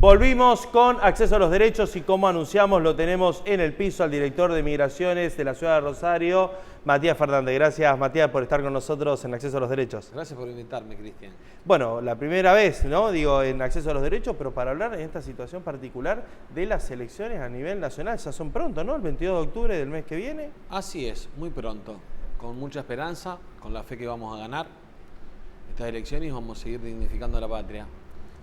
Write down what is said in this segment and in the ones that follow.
Volvimos con acceso a los derechos y como anunciamos lo tenemos en el piso al director de Migraciones de la ciudad de Rosario, Matías Fernández. Gracias, Matías, por estar con nosotros en acceso a los derechos. Gracias por invitarme, Cristian. Bueno, la primera vez, ¿no? Digo, en acceso a los derechos, pero para hablar en esta situación particular de las elecciones a nivel nacional. Ya son pronto, ¿no? El 22 de octubre del mes que viene. Así es, muy pronto. Con mucha esperanza, con la fe que vamos a ganar estas elecciones y vamos a seguir dignificando a la patria.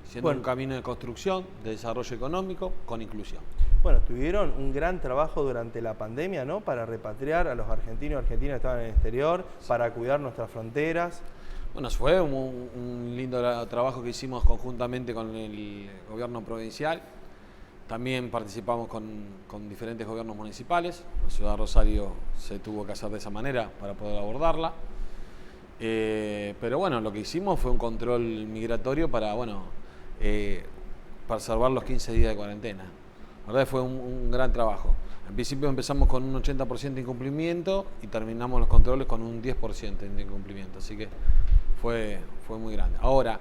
Siendo un camino de construcción, de desarrollo económico, con inclusión. Bueno, tuvieron un gran trabajo durante la pandemia, ¿no? Para repatriar a los argentinos y argentinas que estaban en el exterior, para cuidar nuestras fronteras. Bueno, fue un lindo trabajo que hicimos conjuntamente con el gobierno provincial. También participamos con diferentes gobiernos municipales. La ciudad de Rosario se tuvo que hacer de esa manera para poder abordarla. Pero bueno, lo que hicimos fue un control migratorio para, para salvar los 15 días de cuarentena. La verdad fue un gran trabajo. En principio empezamos con un 80% de incumplimiento y terminamos los controles con un 10% de incumplimiento. Así que fue muy grande. Ahora,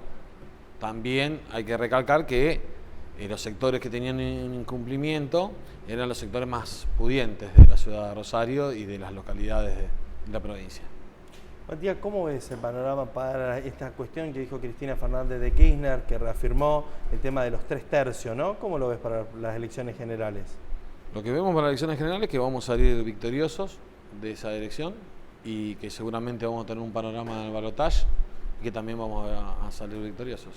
también hay que recalcar que los sectores que tenían un incumplimiento eran los sectores más pudientes de la ciudad de Rosario y de las localidades de la provincia. Matías, ¿cómo ves el panorama para esta cuestión que dijo Cristina Fernández de Kirchner, que reafirmó el tema de los 3/3, ¿no? ¿Cómo lo ves para las elecciones generales? Lo que vemos para las elecciones generales es que vamos a salir victoriosos de esa elección y que seguramente vamos a tener un panorama del balotaje y que también vamos a salir victoriosos.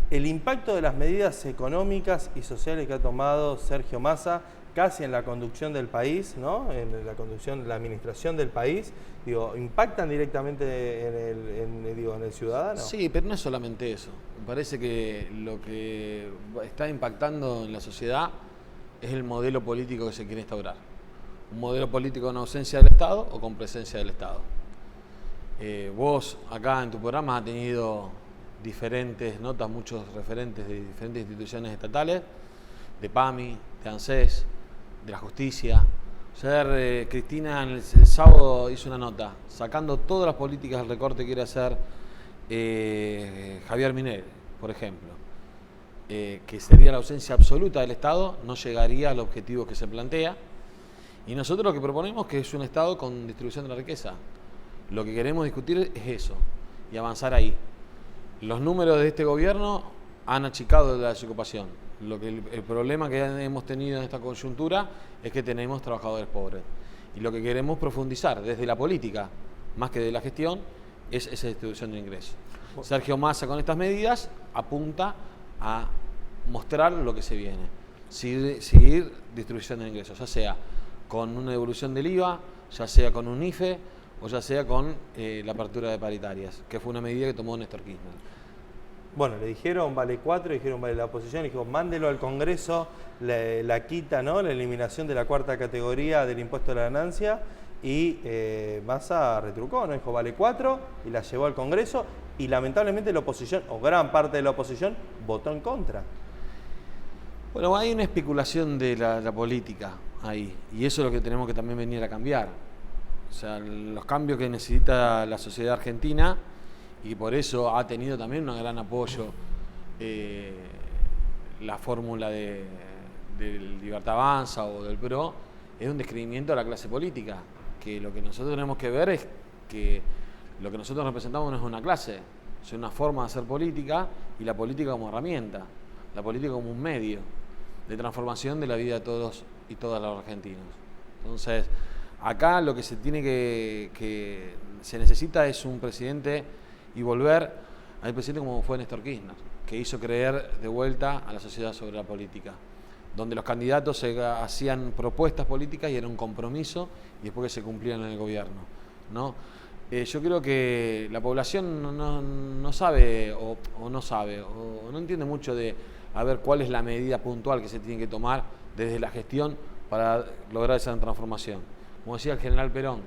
El impacto de las medidas económicas y sociales que ha tomado Sergio Massa casi en la conducción del país, ¿no? En la conducción de la administración del país, digo, ¿impactan directamente en el ciudadano? Sí, pero no es solamente eso. Me parece que lo que está impactando en la sociedad es el modelo político que se quiere instaurar. Un modelo político con ausencia del Estado o con presencia del Estado. Vos acá en tu programa has tenido diferentes notas, muchos referentes de diferentes instituciones estatales, de PAMI, de ANSES, de la justicia. Ayer Cristina el sábado hizo una nota sacando todas las políticas del recorte que quiere hacer Javier Milei, por ejemplo, que sería la ausencia absoluta del Estado, no llegaría al objetivo que se plantea. Y nosotros lo que proponemos que es un Estado con distribución de la riqueza. Lo que queremos discutir es eso y avanzar ahí. Los números de este gobierno han achicado la desocupación. El problema que hemos tenido en esta coyuntura es que tenemos trabajadores pobres. Y lo que queremos profundizar desde la política, más que de la gestión, es esa distribución de ingresos. Sergio Massa con estas medidas apunta a mostrar lo que se viene. Seguir distribución de ingresos, ya sea con una devolución del IVA, ya sea con un IFE o ya sea con la apertura de paritarias, que fue una medida que tomó Néstor Kirchner. Bueno, le dijeron vale 4, dijeron vale la oposición, le dijeron mándelo al Congreso, la quita, ¿no? La eliminación de la cuarta categoría del impuesto a la ganancia y Massa retrucó, ¿no? Dijo vale 4 y la llevó al Congreso y lamentablemente la oposición, o gran parte de la oposición, votó en contra. Bueno, hay una especulación de la política ahí y eso es lo que tenemos que también venir a cambiar. O sea, los cambios que necesita la sociedad argentina y por eso ha tenido también un gran apoyo la fórmula del Libertad Avanza o del PRO, es un descreimiento a la clase política, que lo que nosotros tenemos que ver es que lo que nosotros representamos no es una clase, es una forma de hacer política y la política como herramienta, la política como un medio de transformación de la vida de todos y todas los argentinos. Entonces, acá lo que se tiene que se necesita es un presidente y volver al presidente como fue Néstor Kirchner, que hizo creer de vuelta a la sociedad sobre la política, donde los candidatos se hacían propuestas políticas y era un compromiso y después que se cumplían en el gobierno, ¿no? Yo creo que la población no sabe o no entiende mucho de a ver cuál es la medida puntual que se tiene que tomar desde la gestión para lograr esa transformación. Como decía el general Perón,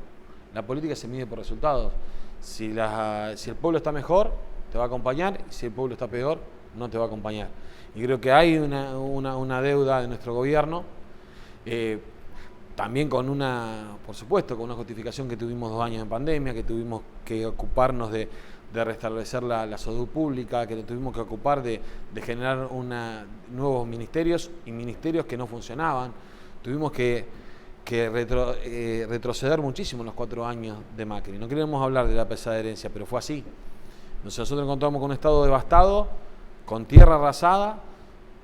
la política se mide por resultados. Si el pueblo está mejor, te va a acompañar, y si el pueblo está peor, no te va a acompañar. Y creo que hay una deuda de nuestro gobierno también con por supuesto, con una justificación que tuvimos 2 años en pandemia, que tuvimos que ocuparnos de restablecer la salud pública, que tuvimos que ocupar de generar nuevos ministerios y ministerios que no funcionaban. Tuvimos que retroceder muchísimo en los 4 años de Macri. No queremos hablar de la pesada herencia, pero fue así. Entonces nosotros encontramos con un estado devastado, con tierra arrasada.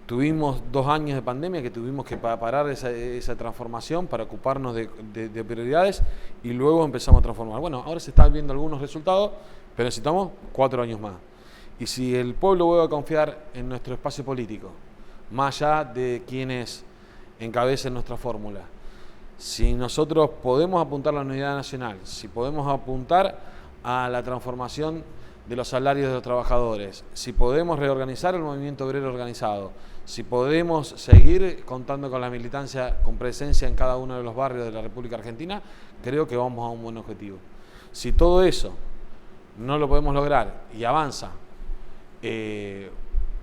Tuvimos 2 años de pandemia que tuvimos que parar esa transformación para ocuparnos de prioridades y luego empezamos a transformar. Bueno, ahora se están viendo algunos resultados, pero necesitamos 4 años más. Y si el pueblo vuelve a confiar en nuestro espacio político, más allá de quienes encabecen nuestra fórmula, si nosotros podemos apuntar a la unidad nacional, si podemos apuntar a la transformación de los salarios de los trabajadores, si podemos reorganizar el movimiento obrero organizado, si podemos seguir contando con la militancia, con presencia en cada uno de los barrios de la República Argentina, creo que vamos a un buen objetivo. Si todo eso no lo podemos lograr y avanza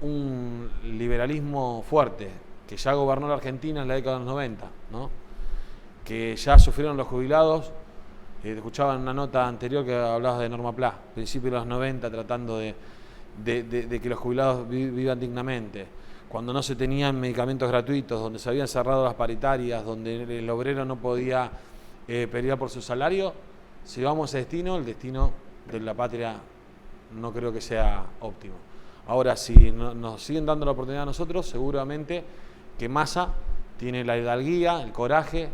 un liberalismo fuerte que ya gobernó la Argentina en la década de los 90, ¿no? Que ya sufrieron los jubilados. Escuchaba en una nota anterior que hablabas de Norma Pla, principios de los 90, tratando de que los jubilados vivan dignamente, cuando no se tenían medicamentos gratuitos, donde se habían cerrado las paritarias, donde el obrero no podía pelear por su salario. Si vamos a ese destino, el destino de la patria no creo que sea óptimo. Ahora, si nos siguen dando la oportunidad a nosotros, seguramente que Massa tiene la hidalguía, el coraje,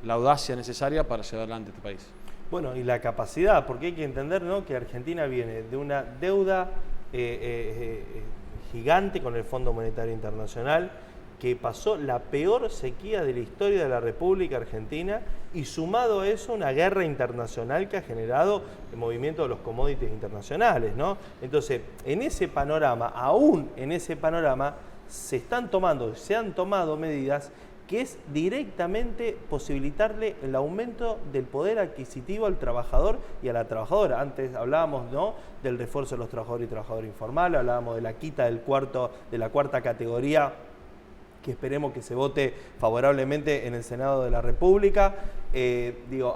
la audacia necesaria para llevar adelante este país. Bueno, y la capacidad, porque hay que entender, ¿no?, que Argentina viene de una deuda gigante con el Fondo Monetario Internacional, que pasó la peor sequía de la historia de la República Argentina, y sumado a eso una guerra internacional que ha generado el movimiento de los commodities internacionales, ¿no? Entonces, en ese panorama, aún en ese panorama, se han tomado medidas que es directamente posibilitarle el aumento del poder adquisitivo al trabajador y a la trabajadora. Antes hablábamos, ¿no?, del refuerzo de los trabajadores y trabajadoras informales, hablábamos de la quita de la cuarta categoría, que esperemos que se vote favorablemente en el Senado de la República.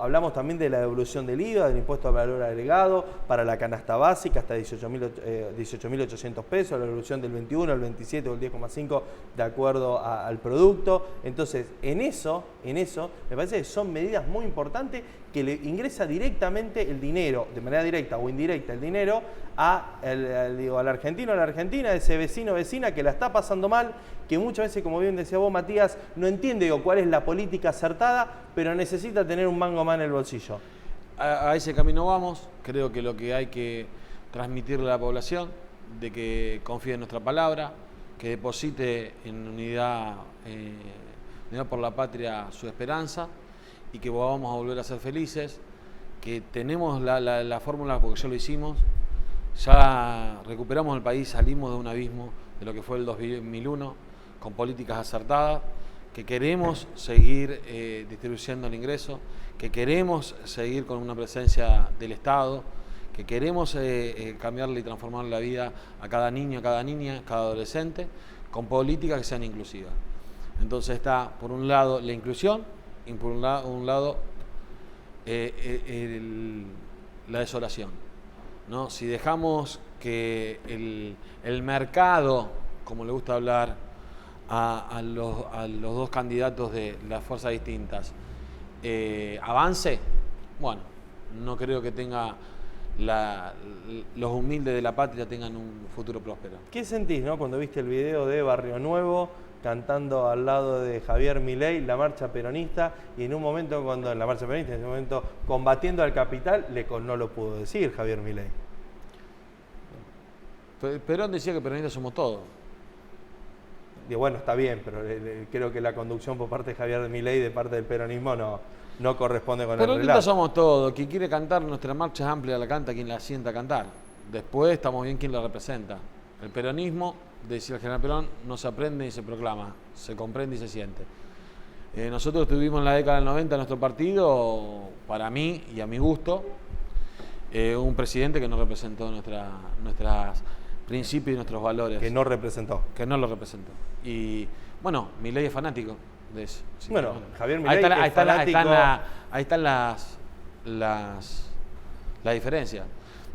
Hablamos también de la devolución del IVA, del impuesto al valor agregado, para la canasta básica hasta 18.800 pesos, la devolución del 21, el 27 o el 10,5 de acuerdo al producto. Entonces, en eso, me parece que son medidas muy importantes que le ingresa directamente el dinero, de manera directa o indirecta, el dinero al argentino, a la argentina, ese vecino o vecina que la está pasando mal, que muchas veces, como bien decía vos, Matías, no entiende cuál es la política acertada, pero necesita tener un mango más en el bolsillo. A ese camino vamos. Creo que lo que hay que transmitirle a la población, de que confíe en nuestra palabra, que deposite en unidad por la patria su esperanza, y que vamos a volver a ser felices, que tenemos la fórmula porque ya lo hicimos, ya recuperamos el país, salimos de un abismo de lo que fue el 2001, con políticas acertadas, que queremos seguir distribuyendo el ingreso, que queremos seguir con una presencia del Estado, que queremos cambiarle y transformar la vida a cada niño, a cada niña, a cada adolescente, con políticas que sean inclusivas. Entonces está, por un lado, la inclusión, y por un lado la desolación, ¿no? Si dejamos que el mercado, como le gusta hablar a los dos candidatos de las fuerzas distintas, avance, bueno, no creo que los humildes de la patria tengan un futuro próspero. ¿Qué sentís, no, cuando viste el video de Barrio Nuevo cantando al lado de Javier Milei la marcha peronista, y en un momento combatiendo al capital, no lo pudo decir Javier Milei? Perón decía que peronistas somos todos. Y bueno, está bien, pero creo que la conducción por parte de Javier Milei, de parte del peronismo, no corresponde con el relato. Peronistas somos todos. Quien quiere cantar nuestra marcha amplia la canta quien la sienta cantar. Después estamos bien quien la representa. El peronismo, decía el general Perón, no se aprende ni se proclama, se comprende y se siente. Nosotros tuvimos en la década del 90 en nuestro partido, para mí y a mi gusto, un presidente que no representó nuestros principios y nuestros valores. Que no representó. Que no lo representó. Y bueno, Milei es fanático de eso. Así Bueno, que, Javier Milei es fanático. ahí están la diferencia.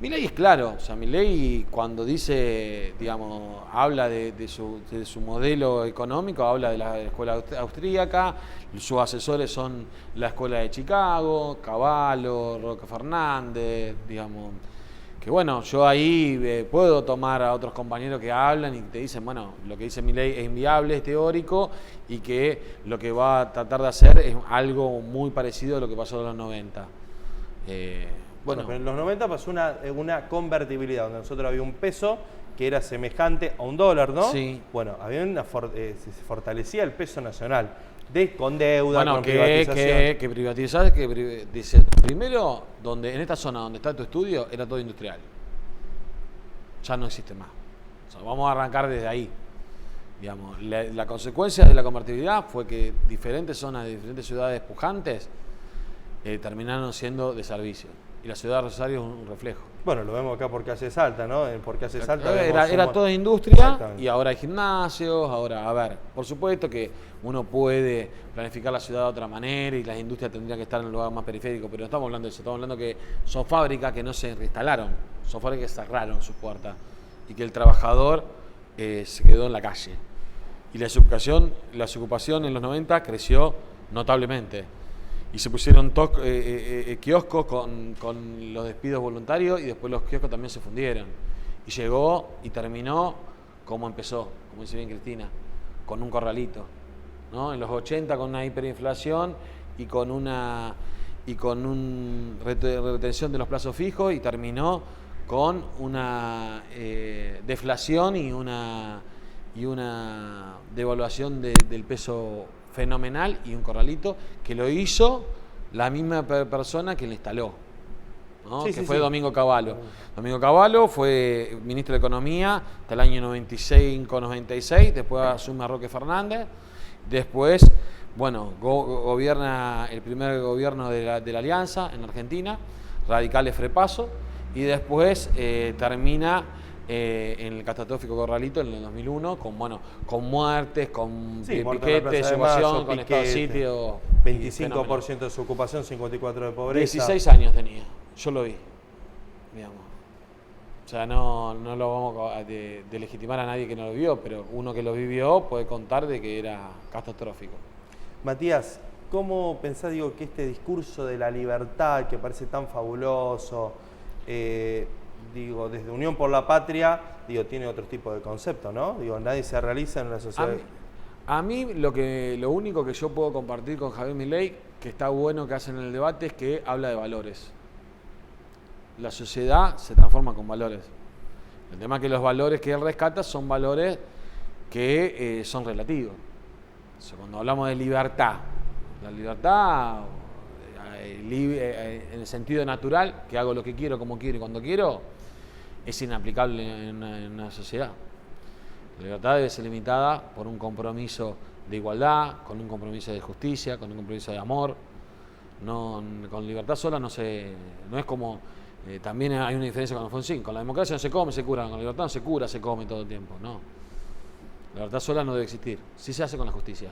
Milei es claro, o sea, Milei cuando dice, digamos, habla de su modelo económico, habla de la escuela austríaca, sus asesores son la escuela de Chicago, Cavallo, Roque Fernández, digamos, que bueno, yo ahí puedo tomar a otros compañeros que hablan y te dicen, bueno, lo que dice Milei es inviable, es teórico, y que lo que va a tratar de hacer es algo muy parecido a lo que pasó en los 90. Bueno, pero en los 90 pasó una convertibilidad, donde nosotros había un peso que era semejante a un dólar, ¿no? Sí. Bueno, había se fortalecía el peso nacional, con deuda, bueno, con privatización. Que privatizar, dice, primero, en esta zona donde está tu estudio, era todo industrial. Ya no existe más. O sea, vamos a arrancar desde ahí. Digamos, la consecuencia de la convertibilidad fue que diferentes zonas de diferentes ciudades pujantes terminaron siendo de servicio. Y la ciudad de Rosario es un reflejo. Bueno, lo vemos acá por Calle Salta, ¿no? Por Calle Salta era toda industria y ahora hay gimnasios, ahora, a ver, por supuesto que uno puede planificar la ciudad de otra manera y las industrias tendrían que estar en un lugar más periférico, pero no estamos hablando de eso, estamos hablando que son fábricas que no se reinstalaron, son fábricas que cerraron sus puertas y que el trabajador se quedó en la calle. Y la desocupación en los 90 creció notablemente. Y se pusieron kioscos con los despidos voluntarios y después los kioscos también se fundieron. Y llegó y terminó como empezó, como dice bien Cristina, con un corralito, ¿no? En los 80 con una hiperinflación y con una retención de los plazos fijos, y terminó con una deflación y una devaluación del peso fenomenal, y un corralito que lo hizo la misma persona que lo instaló, ¿no? Que fue Domingo Cavallo. Domingo Cavallo fue ministro de Economía hasta el año 95-96, después asume a Roque Fernández, después, bueno, gobierna el primer gobierno de la Alianza en Argentina, Radicales Frepaso, y después termina en el catastrófico corralito en el 2001, con muertes, con piquetes, evasión, con estado de sitio. 25% de desocupación, 54% de pobreza. 16 años tenía, yo lo vi, digamos. O sea, no lo vamos a legitimar a nadie que no lo vio, pero uno que lo vivió puede contar de que era catastrófico. Matías, ¿cómo pensás, que este discurso de la libertad que parece tan fabuloso, desde Unión por la Patria, tiene otro tipo de concepto, ¿no? Nadie se realiza en una sociedad. A mí lo único que yo puedo compartir con Javier Milei, que está bueno que hacen en el debate, es que habla de valores. La sociedad se transforma con valores. El tema es que los valores que él rescata son valores que son relativos. O sea, cuando hablamos de libertad, la libertad en el sentido natural, que hago lo que quiero, como quiero y cuando quiero, es inaplicable en una sociedad. La libertad debe ser limitada por un compromiso de igualdad, con un compromiso de justicia, con un compromiso de amor. No, con libertad sola no es como... también hay una diferencia con Alfonsín. Con la democracia no se come, se cura. Con la libertad no se cura, se come todo el tiempo. No. La libertad sola no debe existir. Sí se hace con la justicia.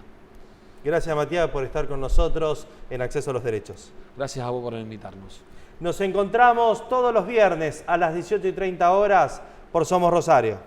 Gracias, Matías, por estar con nosotros en Acceso a los Derechos. Gracias a vos por invitarnos. Nos encontramos todos los viernes a las 18:30 horas por Somos Rosario.